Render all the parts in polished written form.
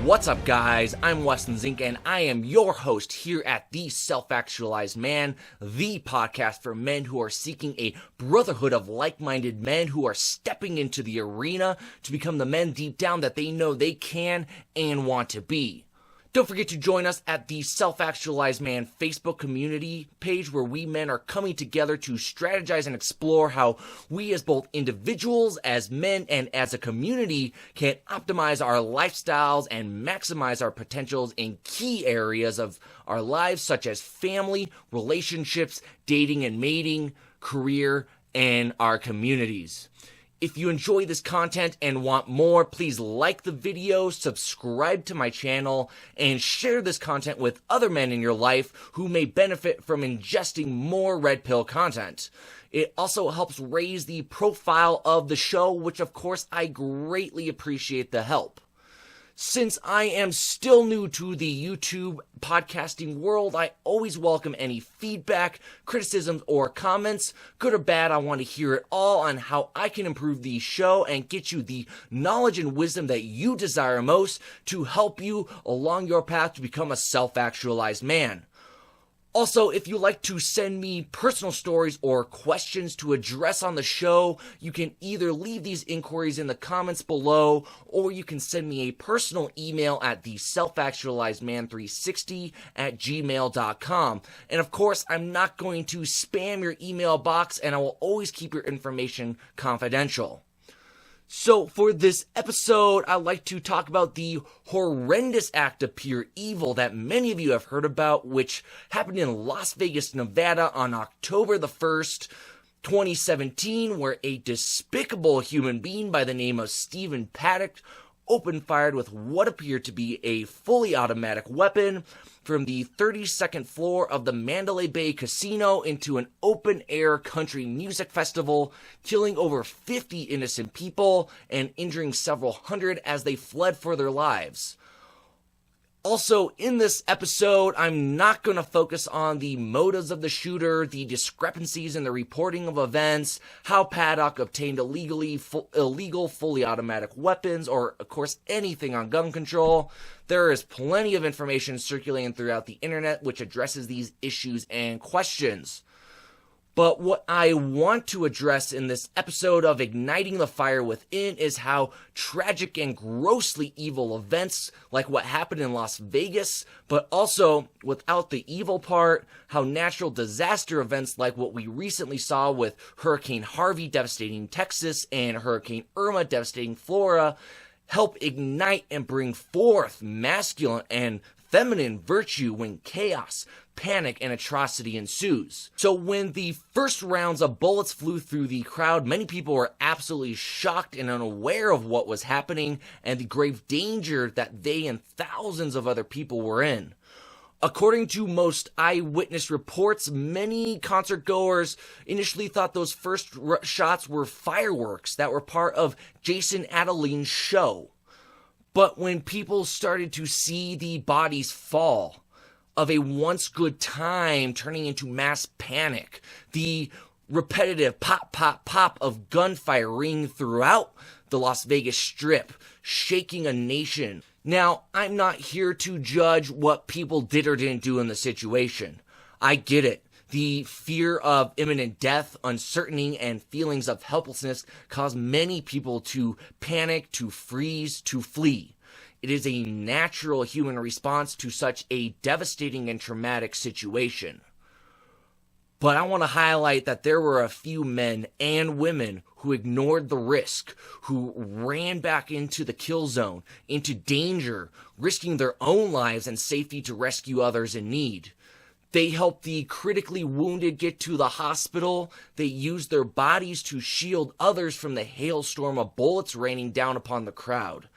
What's up, guys? I'm Weston Zink, and I am your host here at the Self-Actualized Man, the podcast for men who are seeking a brotherhood of like-minded men who are stepping into the arena to become the men deep down that they know they can and want to be. Don't forget to join us at the Self-Actualized Man Facebook community page where we men are coming together to strategize and explore how we as both individuals, as men, and as a community can optimize our lifestyles and maximize our potentials in key areas of our lives such as family, relationships, dating and mating, career, and our communities. If you enjoy this content and want more, please like the video, subscribe to my channel, and share this content with other men in your life who may benefit from ingesting more red pill content. It also helps raise the profile of the show, which of course I greatly appreciate the help. Since I am still new to the YouTube podcasting world, I always welcome any feedback, criticisms, or comments. Good or bad, I want to hear it all on how I can improve the show and get you the knowledge and wisdom that you desire most to help you along your path to become a self-actualized man. Also, if you'd like to send me personal stories or questions to address on the show, you can either leave these inquiries in the comments below, or you can send me a personal email at the selfactualizedman360@gmail.com. And of course, I'm not going to spam your email box, and I will always keep your information confidential. So for this episode, I'd like to talk about the horrendous act of pure evil that many of you have heard about, which happened in Las Vegas, Nevada on October the 1st, 2017, where a despicable human being by the name of Stephen Paddock opened fired with what appeared to be a fully automatic weapon from the 32nd floor of the Mandalay Bay Casino into an open-air country music festival, killing over 50 innocent people and injuring several hundred as they fled for their lives. Also, in this episode, I'm not going to focus on the motives of the shooter, the discrepancies in the reporting of events, how Paddock obtained illegal fully automatic weapons, or, of course, anything on gun control. There is plenty of information circulating throughout the internet which addresses these issues and questions. But what I want to address in this episode of Igniting the Fire Within is how tragic and grossly evil events like what happened in Las Vegas, but also, without the evil part, how natural disaster events like what we recently saw with Hurricane Harvey devastating Texas and Hurricane Irma devastating Florida help ignite and bring forth masculine and feminine virtue when chaos, panic, and atrocity ensues. So when the first rounds of bullets flew through the crowd, many people were absolutely shocked and unaware of what was happening and the grave danger that they and thousands of other people were in. According to most eyewitness reports, many concert goers initially thought those first shots were fireworks that were part of Jason Adeline's show. But when people started to see the bodies fall of a once good time turning into mass panic, the repetitive pop, pop, pop of gunfire ringing throughout the Las Vegas Strip, shaking a nation. Now, I'm not here to judge what people did or didn't do in the situation. I get it. The fear of imminent death, uncertainty, and feelings of helplessness cause many people to panic, to freeze, to flee. It is a natural human response to such a devastating and traumatic situation. But I want to highlight that there were a few men and women who ignored the risk, who ran back into the kill zone, into danger, risking their own lives and safety to rescue others in need. They helped the critically wounded get to the hospital. They used their bodies to shield others from the hailstorm of bullets raining down upon the crowd.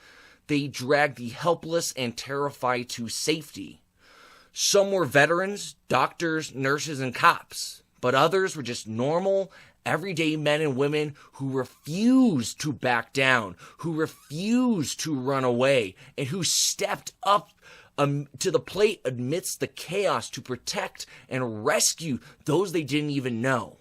They dragged the helpless and terrified to safety. Some were veterans, doctors, nurses, and cops, but others were just normal, everyday men and women who refused to back down, who refused to run away, and who stepped up to the plate amidst the chaos to protect and rescue those they didn't even know.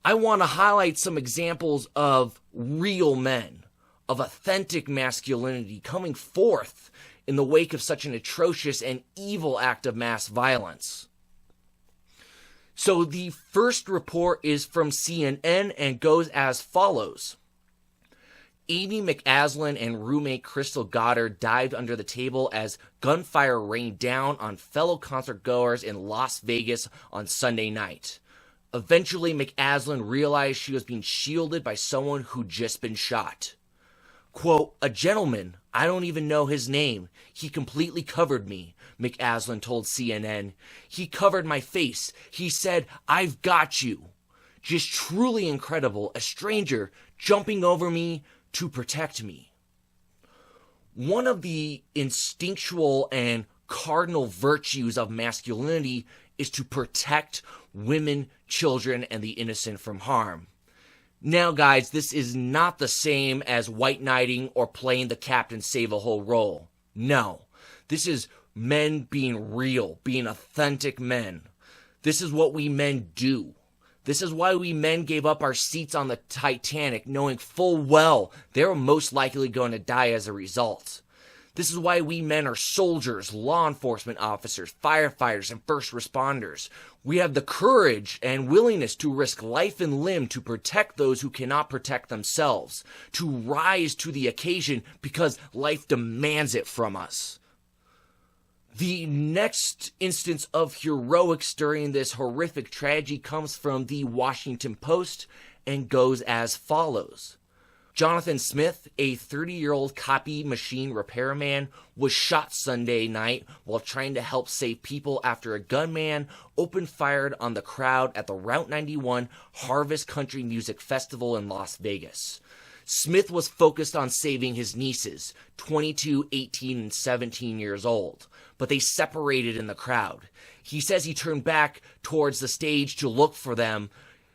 I want to highlight some examples of real men, of authentic masculinity coming forth in the wake of such an atrocious and evil act of mass violence. So the first report is from CNN and goes as follows. Amy McAslin and roommate Crystal Goddard dived under the table as gunfire rained down on fellow concertgoers in Las Vegas on Sunday night. Eventually, McAslin realized she was being shielded by someone who'd just been shot. Quote, "A gentleman, I don't even know his name. He completely covered me," McAslin told CNN. "He covered my face. He said, 'I've got you.' Just truly incredible, a stranger jumping over me to protect me." One of the instinctual and cardinal virtues of masculinity is to protect women, children, and the innocent from harm. Now, guys, this is not the same as white knighting or playing the Captain Save-A-Hole role. No, this is men being real, being authentic men. This is what we men do. This is why we men gave up our seats on the Titanic, knowing full well they were most likely going to die as a result. This is why we men are soldiers, law enforcement officers, firefighters, and first responders. We have the courage and willingness to risk life and limb to protect those who cannot protect themselves, to rise to the occasion because life demands it from us. The next instance of heroics during this horrific tragedy comes from the Washington Post and goes as follows. Jonathan Smith, a 30-year-old copy machine repairman, was shot Sunday night while trying to help save people after a gunman opened fire on the crowd at the Route 91 Harvest Country Music Festival in Las Vegas. Smith was focused on saving his nieces, 22, 18, and 17 years old, but they separated in the crowd. He says he turned back towards the stage to look for them.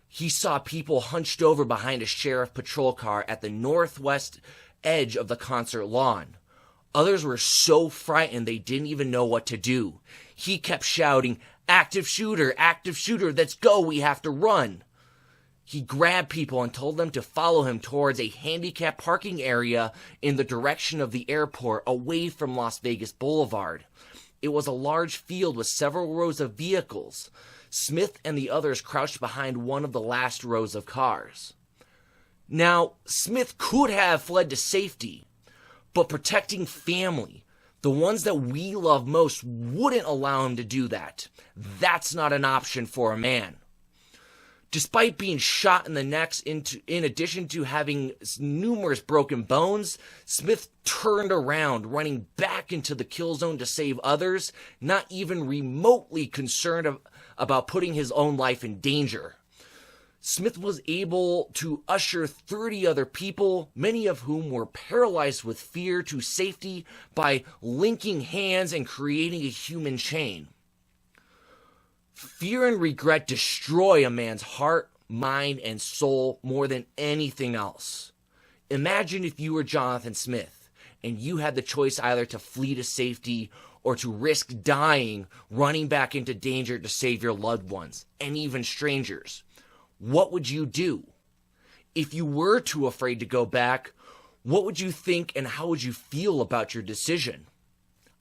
He saw people hunched over behind a sheriff patrol car at the northwest edge of the concert lawn. Others were so frightened they didn't even know what to do. He kept shouting, active shooter, let's go, we have to run." He grabbed people and told them to follow him towards a handicapped parking area in the direction of the airport away from Las Vegas Boulevard. It was a large field with several rows of vehicles. Smith and the others crouched behind one of the last rows of cars. Now, Smith could have fled to safety, but protecting family, the ones that we love most, wouldn't allow him to do that. That's not an option for a man. Despite being shot in the neck, in addition to having numerous broken bones, Smith turned around, running back into the kill zone to save others, not even remotely concerned about putting his own life in danger. Smith was able to usher 30 other people, many of whom were paralyzed with fear, to safety by linking hands and creating a human chain. Fear and regret destroy a man's heart, mind, and soul more than anything else. Imagine if you were Jonathan Smith and you had the choice either to flee to safety or to risk dying, running back into danger to save your loved ones, and even strangers. What would you do? If you were too afraid to go back, what would you think and how would you feel about your decision?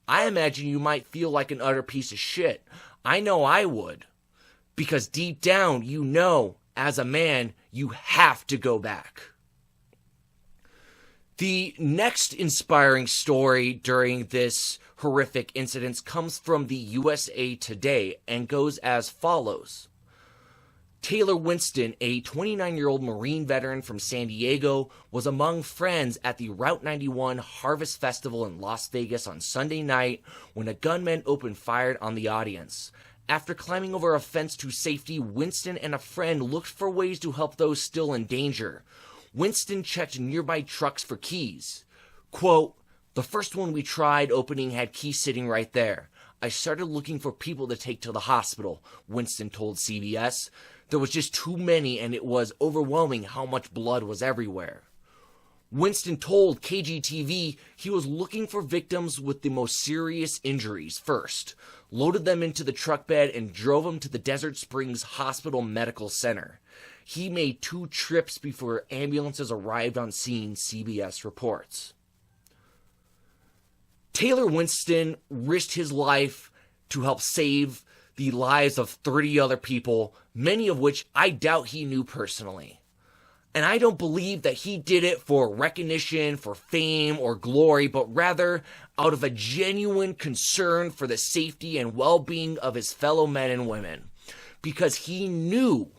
I imagine you might feel like an utter piece of shit. I know I would. Because deep down, you know, as a man, you have to go back. The next inspiring story during this horrific incident comes from the USA Today and goes as follows. Taylor Winston, a 29-year-old Marine veteran from San Diego, was among friends at the Route 91 Harvest Festival in Las Vegas on Sunday night when a gunman opened fire on the audience. After climbing over a fence to safety, Winston and a friend looked for ways to help those still in danger. Winston checked nearby trucks for keys. Quote, "The first one we tried opening had keys sitting right there. I started looking for people to take to the hospital," Winston told CBS. "There was just too many and it was overwhelming how much blood was everywhere." Winston told KGTV he was looking for victims with the most serious injuries first, loaded them into the truck bed and drove them to the Desert Springs Hospital Medical Center. he made 2 trips before ambulances arrived on scene, CBS reports. Taylor Winston risked his life to help save the lives of 30 other people, many of which I doubt he knew personally. And I don't believe that he did it for recognition, for fame, or glory, but rather out of a genuine concern for the safety and well-being of his fellow men and women. Because he knew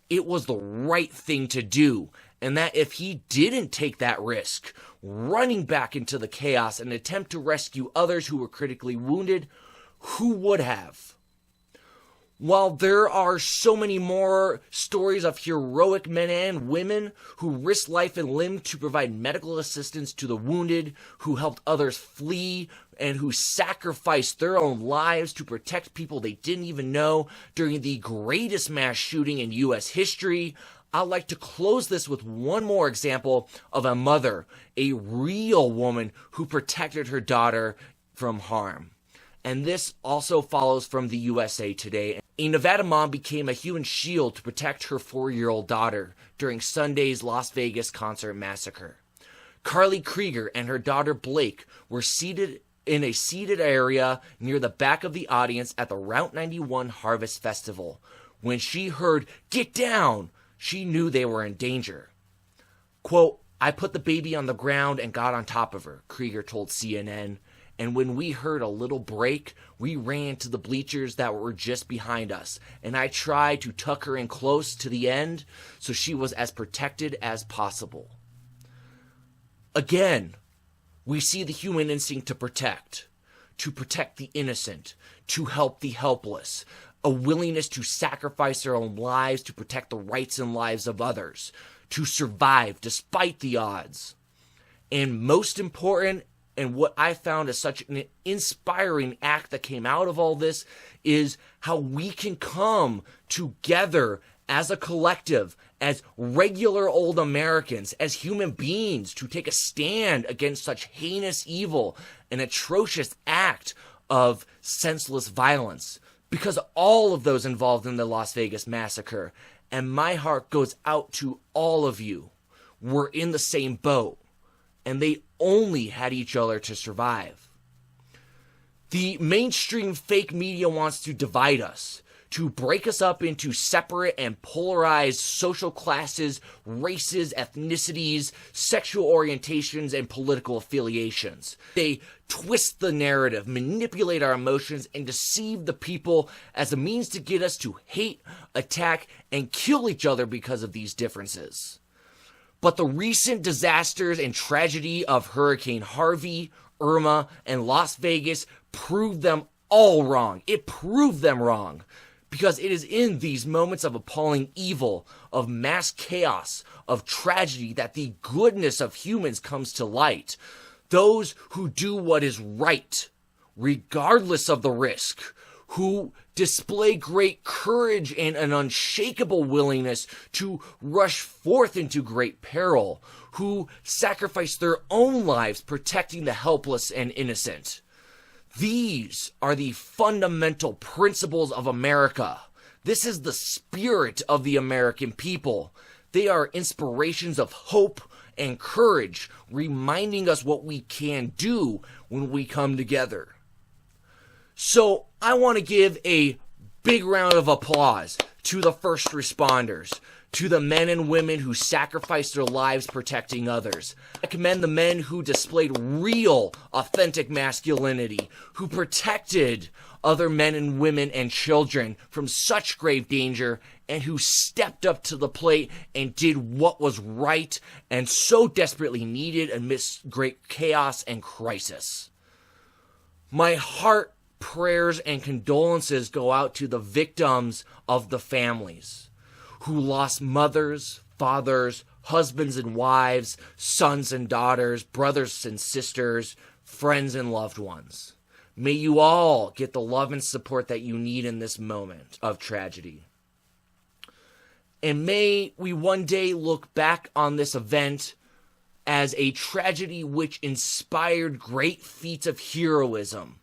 it was the right thing to do, and that if he didn't take that risk, running back into the chaos and attempt to rescue others who were critically wounded, who would have? While there are so many more stories of heroic men and women who risked life and limb to provide medical assistance to the wounded, who helped others flee, and who sacrificed their own lives to protect people they didn't even know during the greatest mass shooting in U.S. history, I'd like to close this with one more example of a mother, a real woman who protected her daughter from harm. And this also follows from the USA Today. A Nevada mom became a human shield to protect her 4-year-old daughter during Sunday's Las Vegas concert massacre. Carly Krieger and her daughter Blake were seated in a seated area near the back of the audience at the Route 91 Harvest Festival. When she heard, "Get down!" she knew they were in danger. Quote, "I put the baby on the ground and got on top of her," Krieger told CNN. "And when we heard a little break, we ran to the bleachers that were just behind us, and I tried to tuck her in close to the end so she was as protected as possible." Again, we see the human instinct to protect the innocent, to help the helpless, a willingness to sacrifice their own lives to protect the rights and lives of others, to survive despite the odds. And most important, and what I found as such an inspiring act that came out of all this, is how we can come together as a collective, as regular old Americans, as human beings, to take a stand against such heinous evil, an atrocious act of senseless violence. Because all of those involved in the Las Vegas Massacre, and my heart goes out to all of you, were in the same boat, and they only had each other to survive. The mainstream fake media wants to divide us, to break us up into separate and polarized social classes, races, ethnicities, sexual orientations, and political affiliations. They twist the narrative, manipulate our emotions, and deceive the people as a means to get us to hate, attack, and kill each other because of these differences. But the recent disasters and tragedy of Hurricane Harvey, Irma, and Las Vegas proved them all wrong. It proved them wrong. Because it is in these moments of appalling evil, of mass chaos, of tragedy, that the goodness of humans comes to light. Those who do what is right, regardless of the risk, who display great courage and an unshakable willingness to rush forth into great peril, who sacrifice their own lives protecting the helpless and innocent. These are the fundamental principles of America. This is the spirit of the American people. They are inspirations of hope and courage, reminding us what we can do when we come together. So I want to give a big round of applause to the first responders, to the men and women who sacrificed their lives protecting others. I commend the men who displayed real, authentic masculinity, who protected other men and women and children from such grave danger, and who stepped up to the plate and did what was right and so desperately needed amidst great chaos and crisis. My heart, prayers, and condolences go out to the victims of the families who lost mothers, fathers, husbands and wives, sons and daughters, brothers and sisters, friends and loved ones. May you all get the love and support that you need in this moment of tragedy. And may we one day look back on this event as a tragedy which inspired great feats of heroism,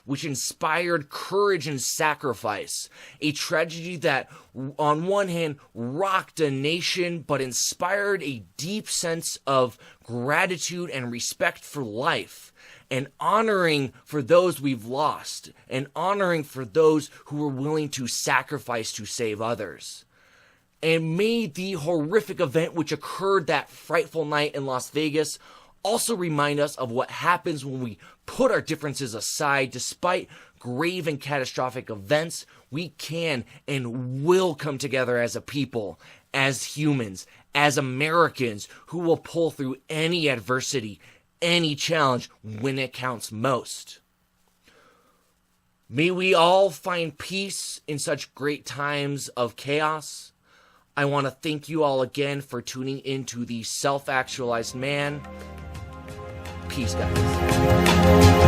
which inspired courage and sacrifice. A tragedy that, on one hand, rocked a nation, but inspired a deep sense of gratitude and respect for life, and honoring for those we've lost, and honoring for those who were willing to sacrifice to save others. And may the horrific event which occurred that frightful night in Las Vegas also remind us of what happens when we put our differences aside. Despite grave and catastrophic events, we can and will come together as a people, as humans, as Americans who will pull through any adversity, any challenge when it counts most. May we all find peace in such great times of chaos. I want to thank you all again for tuning into the Self-Actualized Man. Peace, guys.